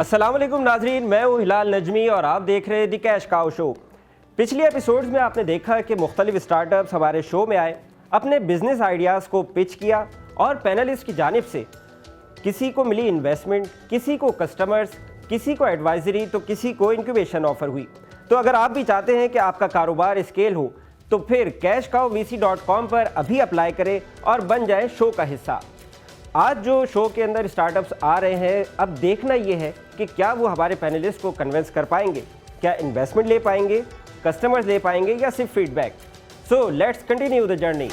अस्सलाम वालेकुम नाजरीन, मैं हूँ हिलाल नजमी और आप देख रहे हैं दी कैश काउ शो। पिछले एपिसोड्स में आपने देखा कि मुख्तलिफ स्टार्टअप्स हमारे शो में आए, अपने बिजनेस आइडियाज़ को पिच किया और पैनलिस्ट की जानिब से किसी को मिली इन्वेस्टमेंट, किसी को कस्टमर्स, किसी को एडवाइजरी तो किसी को इंक्यूबेशन ऑफर हुई। तो अगर आप भी चाहते हैं कि आपका कारोबार स्केल हो तो फिर cashcowvc.com पर अभी अप्लाई करें और बन जाए शो का हिस्सा। आज जो शो के अंदर स्टार्टअप्स आ रहे हैं, अब देखना ये है कि क्या वो हमारे पैनलिस्ट को कन्विंस कर पाएंगे, क्या इन्वेस्टमेंट ले पाएंगे, कस्टमर्स ले पाएंगे या सिर्फ feedback. So let's continue the journey.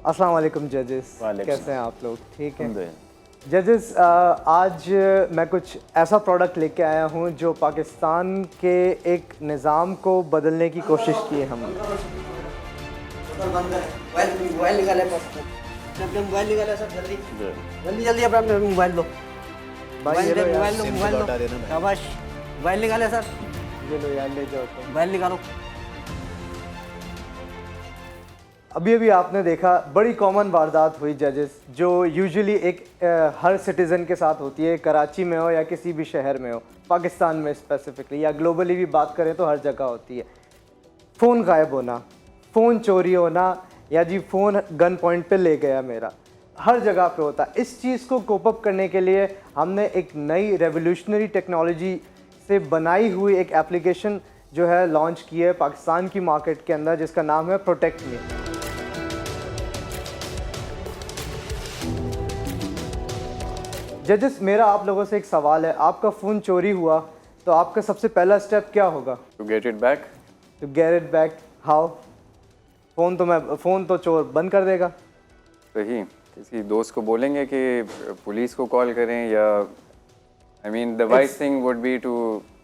अस्सलाम वालेकुम जजेस, कैसे हैं आप लोग? ठीक है जजेस, आज मैं कुछ ऐसा प्रोडक्ट लेके आया हूँ जो पाकिस्तान के एक निज़ाम को बदलने की कोशिश की है हमने। मोबाइल निकाले मोबाइल निकाले सर, जल्दी जल्दी जल्दी अपना मोबाइल दो, मोबाइल दो शाबाश, मोबाइल निकाले सर, ये लो यार, ले जाओ मोबाइल निकालो। अभी आपने देखा बड़ी कॉमन वारदात हुई जजेस, जो यूजुअली एक हर सिटीज़न के साथ होती है, कराची में हो या किसी भी शहर में हो, पाकिस्तान में स्पेसिफिकली या ग्लोबली भी बात करें तो हर जगह होती है। फ़ोन गायब होना, फ़ोन चोरी होना, या जी फ़ोन गन पॉइंट पे ले गया मेरा, हर जगह पे होता है। इस चीज़ को कोप अप करने के लिए हमने एक नई रेवोल्यूशनरी टेक्नोलॉजी से बनाई हुई एक एप्लीकेशन जो है लॉन्च की है पाकिस्तान की मार्केट के अंदर, जिसका नाम है प्रोटेक्ट मी। जजेस, मेरा आप लोगों से एक सवाल है, आपका फ़ोन चोरी हुआ तो आपका सबसे पहला स्टेप क्या होगा? To get it back. To get it back how? Phone तो चोर बंद कर देगा। सही, किसी दोस्त को बोलेंगे कि पुलिस को कॉल करें, या I mean the wise thing would be to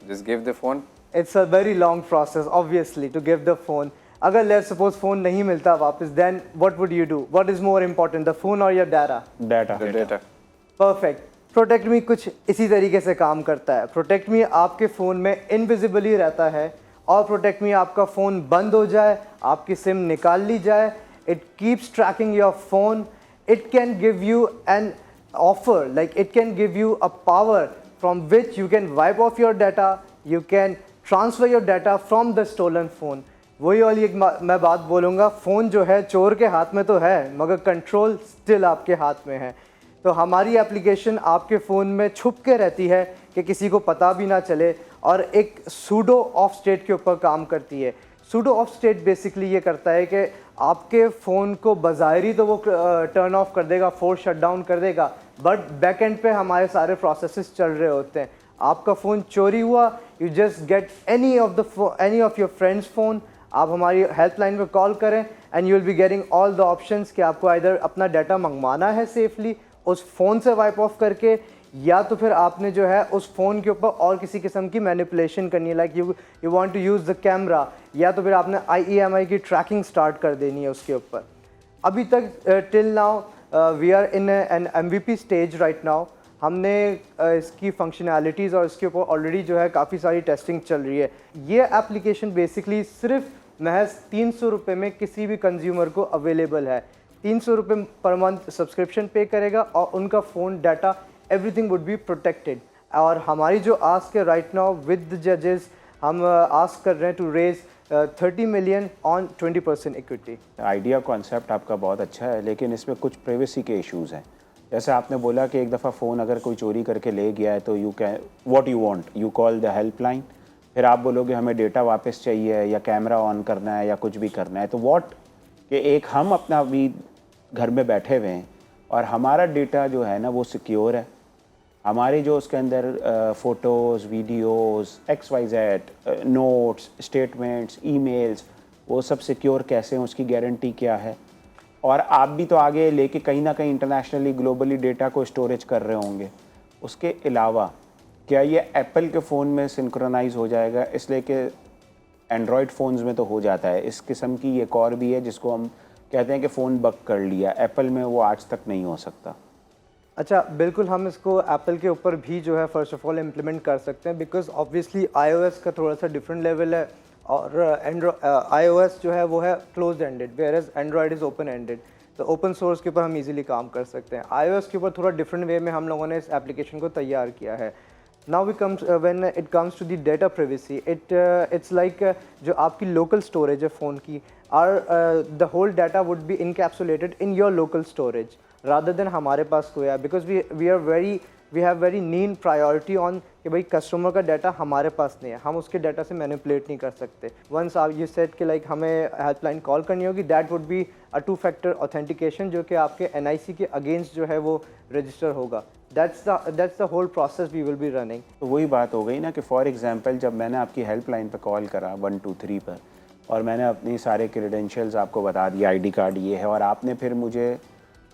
just give the phone. It's a very long process obviously to give the phone. अगर लेट्स सपोज फ़ोन नहीं मिलता वापस, then what would you do? What is more important, the phone और your data? Data. Perfect. Protect me कुछ इसी तरीके से काम करता है। प्रोटेक्ट मी आपके फ़ोन में इनविजिबली रहता है, और प्रोटेक्ट मी आपका फ़ोन बंद हो जाए, आपकी सिम निकाल ली जाए, it keeps tracking your phone. It can give you an offer, like it can give you a power from which you can wipe off your data, you can transfer your data from the stolen phone. वही वाली एक मैं बात बोलूँगा, phone जो है चोर के हाथ में तो है, मगर कंट्रोल स्टिल आपके हाथ में है। तो हमारी एप्लीकेशन आपके फ़ोन में छुप के रहती है कि किसी को पता भी ना चले, और एक सूडो ऑफ स्टेट के ऊपर काम करती है। सूडो ऑफ स्टेट बेसिकली ये करता है कि आपके फ़ोन को बज़ाहिरी तो वो टर्न ऑफ कर देगा, फोर्स शट डाउन कर देगा, बट बैक एंड पे हमारे सारे प्रोसेसेस चल रहे होते हैं। आपका फ़ोन चोरी हुआ, you just get any of your friends phone, आप हमारी हेल्पलाइन पे कॉल करें and you will be getting all the options कि आपको इधर अपना डाटा मंगवाना है सेफली उस फ़ोन से वाइप ऑफ करके, या तो फिर आपने जो है उस फ़ोन के ऊपर और किसी किस्म की मैनिपुलेशन करनी है, like you want to use the camera, या तो फिर आपने IEMI की ट्रैकिंग स्टार्ट कर देनी है उसके ऊपर। अभी तक till now we are in an MVP stage right now. हमने इसकी फंक्शनैलिटीज़ और इसके ऊपर ऑलरेडी जो है काफ़ी सारी टेस्टिंग चल रही है। ये एप्लीकेशन बेसिकली सिर्फ महज 300 रुपये में किसी भी कंज्यूमर को अवेलेबल है। 300 रुपये पर मंथ सब्सक्रिप्शन पे करेगा और उनका phone data everything would be protected. और हमारी जो आस्क है राइट नाउ विद द जजेस, हम आस्क कर रहे हैं to raise 30 million on 20% equity. Idea concept आपका बहुत अच्छा है, लेकिन इसमें कुछ प्राइवेसी के इश्यूज़ हैं। जैसे आपने बोला कि एक दफ़ा फ़ोन अगर कोई चोरी करके ले गया है तो you can what you want, you call the helpline, फिर आप बोलोगे हमें डेटा वापस चाहिए या कैमरा ऑन करना है या कुछ भी करना है। तो व्हाट कि एक हम अपना अभी घर में बैठे हुए हैं और हमारा डेटा जो है ना वो सिक्योर है, हमारे जो उसके अंदर photos, videos, XYZ, notes, statements, emails, वो सब सिक्योर कैसे हैं, उसकी गारंटी क्या है। और आप भी तो आगे लेके कहीं ना कहीं इंटरनेशनली ग्लोबली डेटा को स्टोरेज कर रहे होंगे। उसके अलावा क्या ये एप्पल के फ़ोन में सिंक्रोनाइज़ हो जाएगा? इसलिए कि एंड्रॉयड फ़ोन्स में तो हो जाता है, इस किस्म की एक और भी है जिसको हम कहते हैं कि फ़ोन बग कर लिया, एप्पल में वो आज तक नहीं हो सकता। अच्छा, बिल्कुल हम इसको एप्पल के ऊपर भी जो है फ़र्स्ट ऑफ ऑल इम्प्लीमेंट कर सकते हैं, बिकॉज ऑब्वियसली iOS का थोड़ा सा डिफरेंट लेवल है और iOS जो है वो है close ended, where as Android is open ended. तो ओपन सोर्स के ऊपर हम इजीली काम कर सकते हैं। iOS के ऊपर थोड़ा डिफरेंट वे में हम लोगों ने इस एप्लीकेशन को तैयार किया है। Now we comes when it comes to the data privacy, it's like जो आपकी लोकल स्टोरेज है फ़ोन की, the whole data would be encapsulated in your local storage rather than हमारे पास कोई है, because we have very need priority on कि भाई कस्टमर का डाटा हमारे पास नहीं है, हम उसके डाटा से मैनिपुलेट नहीं कर सकते। वंस आप ये सेट कि लाइक हमें हेल्पलाइन कॉल करनी होगी, that would be a 2 factor authentication जो कि आपके NIC के अगेंस्ट जो है वो रजिस्टर होगा। That's the whole process we will be running. तो वही बात हो गई ना कि फॉर एग्जांपल जब मैंने आपकी हेल्पलाइन पे कॉल करा 123 पर और मैंने अपनी सारे क्रेडेंशियल्स आपको बता दिया, ID कार्ड ये है, और आपने फिर मुझे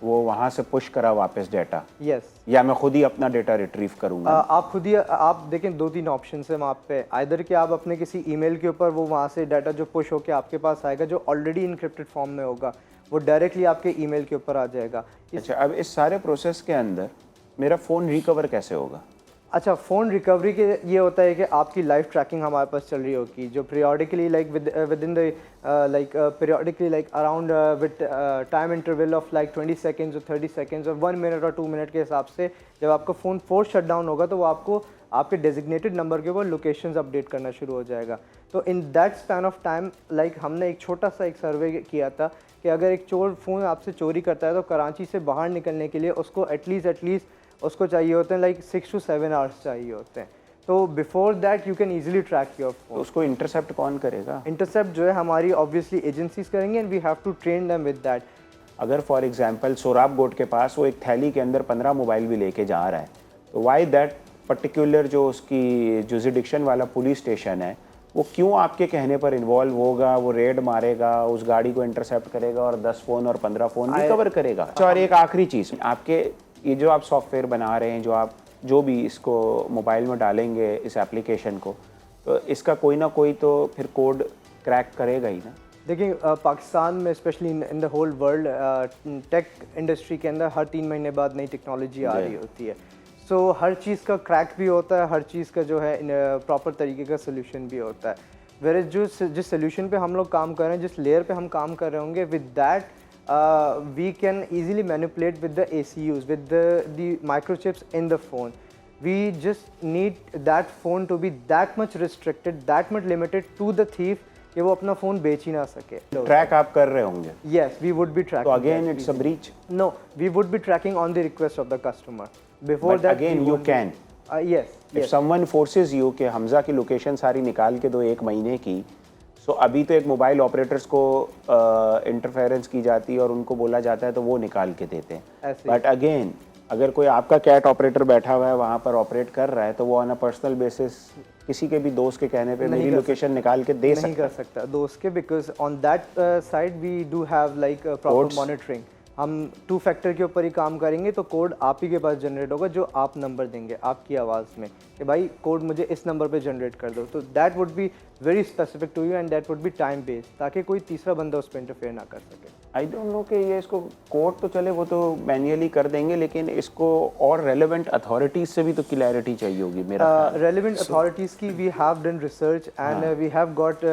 वो वहाँ से पुश करा वापस डाटा, यस, या मैं खुद ही अपना डाटा रिट्रीव करूँगा? आप खुद ही आप देखें 2-3 ऑप्शन है वहाँ पे, आइदर कि आप अपने किसी ईमेल के ऊपर वो वहाँ से डाटा जो पुश होकर आपके पास आएगा जो ऑलरेडी इनक्रिप्टेड फॉर्म में होगा, वो डायरेक्टली आपके ईमेल के ऊपर आ जाएगा। अच्छा, अब इस सारे प्रोसेस के अंदर मेरा फ़ोन रिकवर कैसे होगा? अच्छा, फ़ोन रिकवरी के ये होता है कि आपकी लाइव ट्रैकिंग हमारे पास चल रही होगी जो periodically like with in the periodically like around with time interval of like 20 seconds और 30 सेकेंड्स और 1 मिनट और 2 मिनट के हिसाब से जब आपका फ़ोन फोर्स शट डाउन होगा तो वो आपको आपके डेजिग्नेटेड नंबर के ऊपर लोकेशंस अपडेट करना शुरू हो जाएगा। तो in that span of time like हमने एक छोटा सा एक सर्वे किया था कि अगर एक चोर फ़ोन आपसे चोरी करता है तो कराची से बाहर निकलने के लिए उसको एटलीस्ट उसको चाहिए होते हैं लाइक 6 to 7 आवर्स चाहिए होते हैं। तो before that you can easily track your तो फोन। उसको इंटरसेप्ट कौन करेगा? इंटरसेप्ट जो है हमारी ऑब्वियसली एजेंसीज करेंगे and we have to train them with that. अगर फॉर एग्जांपल सोराब गोट के पास वो एक थैली के अंदर 15 मोबाइल भी लेके जा रहा है, तो वाई दैट पर्टिकुलर जो उसकी जुरिडिक्शन वाला पुलिस स्टेशन है वो क्यों आपके कहने पर इन्वॉल्व होगा, वो रेड मारेगा, उस गाड़ी को इंटरसेप्ट करेगा और 10 फ़ोन और 15 फ़ोन रिकवर करेगा? और एक आखिरी चीज़, आपके ये जो आप सॉफ्टवेयर बना रहे हैं, जो आप जो भी इसको मोबाइल में डालेंगे इस एप्लीकेशन को, तो इसका कोई ना कोई तो फिर कोड क्रैक करेगा ही ना? देखिए पाकिस्तान में specially in the whole world tech industry के अंदर हर 3 महीने बाद नई टेक्नोलॉजी आ रही होती है। सो हर चीज़ का क्रैक भी होता है, हर चीज़ का जो है प्रॉपर तरीके का सोल्यूशन भी होता है। वेर जिस सोल्यूशन पे हम लोग काम कर रहे हैं, जिस लेयर पे हम काम कर रहे होंगे, with that we can easily manipulate with the ACUs, with the microchips in the phone. We just need that phone to be that much restricted, that much limited to the thief कि वो अपना phone बेच ही ना सके। Track आप कर रहे होंगे? Yes, we would be tracking. तो again it's a breach? No, we would be tracking on the request of the customer. Before But that again we you would can. Yes, If yes. someone forces you कि हमजा की location सारी निकाल के दो 1 महीने की, तो अभी तो एक मोबाइल ऑपरेटर्स को इंटरफेरेंस की जाती है और उनको बोला जाता है तो वो निकाल के देते हैं। बट अगेन अगर कोई आपका कैट ऑपरेटर बैठा हुआ है वहाँ पर ऑपरेट कर रहा है तो वो ऑन अ पर्सनल बेसिस किसी के भी दोस्त के कहने पे मेरी लोकेशन निकाल के दे सकता है? नहीं कर सकता दोस्त के, because on that side we do have like proper monitoring. हम 2 फैक्टर के ऊपर ही काम करेंगे तो कोड आप ही के पास जनरेट होगा जो आप नंबर देंगे आपकी आवाज़ में कि भाई कोड मुझे इस नंबर पे जनरेट कर दो। तो that would be very specific to you and that would be time based, ताकि कोई तीसरा बंदा उस पर इंटरफेयर ना कर सके। आई डोंट नो कि ये इसको कोड तो चले वो तो मैन्युअली कर देंगे, लेकिन इसको और रेलेवेंट अथॉरिटीज़ से भी तो क्लैरिटी चाहिए होगी मेरा ख्याल। रेलेवेंट अथॉरिटीज़ की we have done research and we have got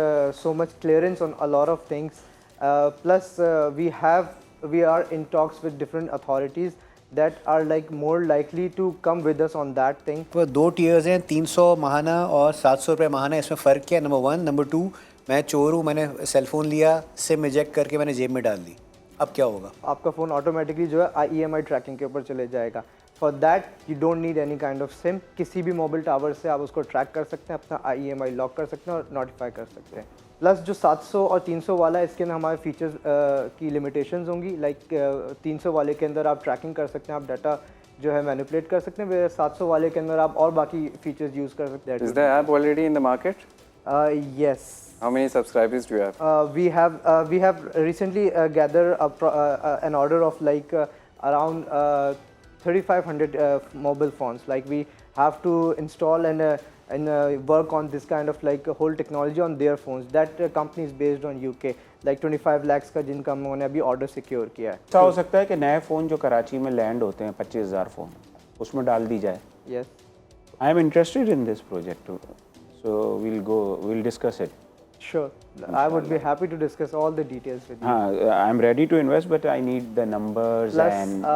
so much clearance on a lot of things, plus we are in talks with different authorities that are like more likely to come with us on that thing. तो 2 tears हैं, 300 महाना और 700 रुपये महाना। इसमें फ़र्क क्या है? Number 1, number 2, मैं चोर हूँ, मैंने सेल फ़ोन लिया, सिम इजेक्ट करके मैंने जेब में डाल दी, अब क्या होगा? आपका फ़ोन ऑटोमेटिकली जो है EMI ट्रैकिंग के ऊपर चले जाएगा। For that you don't need any kind of SIM, किसी भी मोबाइल टावर से आप उसको ट्रैक कर सकते हैं, अपना EMI लॉक कर सकते हैं और नोटिफाई कर सकते हैं। प्लस जो 700 और 300 वाला है इसके अंदर हमारे फीचर्स की लिमिटेशंस होंगी। लाइक 300 वाले के अंदर आप ट्रैकिंग कर सकते हैं, आप डाटा जो है मैनिपुलेट कर सकते हैं, 700 वाले के अंदर आप और बाकी फीचर्स यूज़ कर सकते हैं। Is the app already in the market? Yes. How many subscribers do you have? We have recently gathered an order of like around 3,500 mobile phones. Like we have to install and and work on this kind of like a whole technology on their phones. That company is based on UK, like 25 lakhs का जिनका उन्होंने अभी order secure किया है. ऐसा हो सकता है कि नए फ़ोन जो कराची में लैंड होते हैं 25,000 फ़ोन उसमें डाल दी जाए. Yes. I am interested in this project, so we'll discuss it. Sure. I would be happy to discuss all the details with you. I'm ready to invest, but I need the numbers Plus, and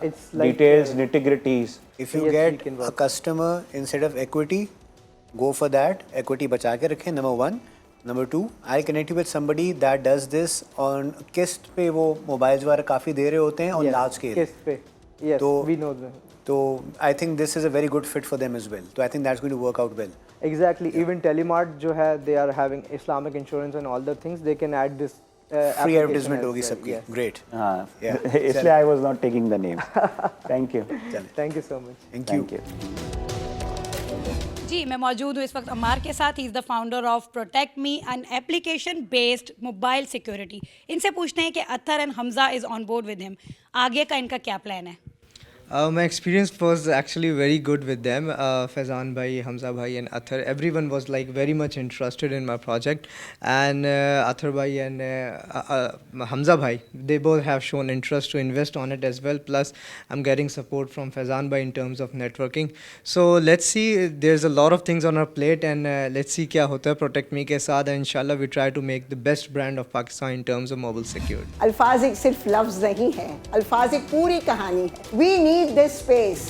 it's the like, details, nitty-gritties. If you Yes, we get can a work. customer instead of equity, go for that. Equity बचा के रखें, number 1. Number 2, I'll connect you with somebody that does this on किस्त पे वो mobiles वगैरह काफ़ी दे रहे होते हैं on Yes, large scale. किस्त पे. Yes, तो- we know them. तो I think this is a very good fit for them as well. So I think that's going to work out well. Exactly. Even Telemart जो है, they are having Islamic insurance and all the things. They can add this. Free application advertisement as होगी well. सबकी. Yes. Great. हाँ, Yeah. इसलिए I was not taking the names. Thank you. Thank you so much. Thank you. Thank you. जी मैं मौजूद हूँ इस वक्त अमार के साथ. He is the founder of protect me, an application based mobile security. इनसे पूछते हैं कि Attar and Hamza is on board with him. आगे का इनका क्या प्लान है? My experience was actually very good with them. Faizan bhai, Hamza bhai and Athar, everyone was like very much interested in my project. And Athar bhai and Hamza bhai, they both have shown interest to invest on it as well. Plus I'm getting support from Faizan bhai in terms of networking. So let's see, there's a lot of things on our plate and let's see क्या होता है Protect Me के साथ. And inshallah we try to make the best brand of Pakistan in terms of mobile security. अल्फाज एक सिर्फ लफ्ज़ नहीं है, अल्फाज एक पूरी कहानी है. We need this space.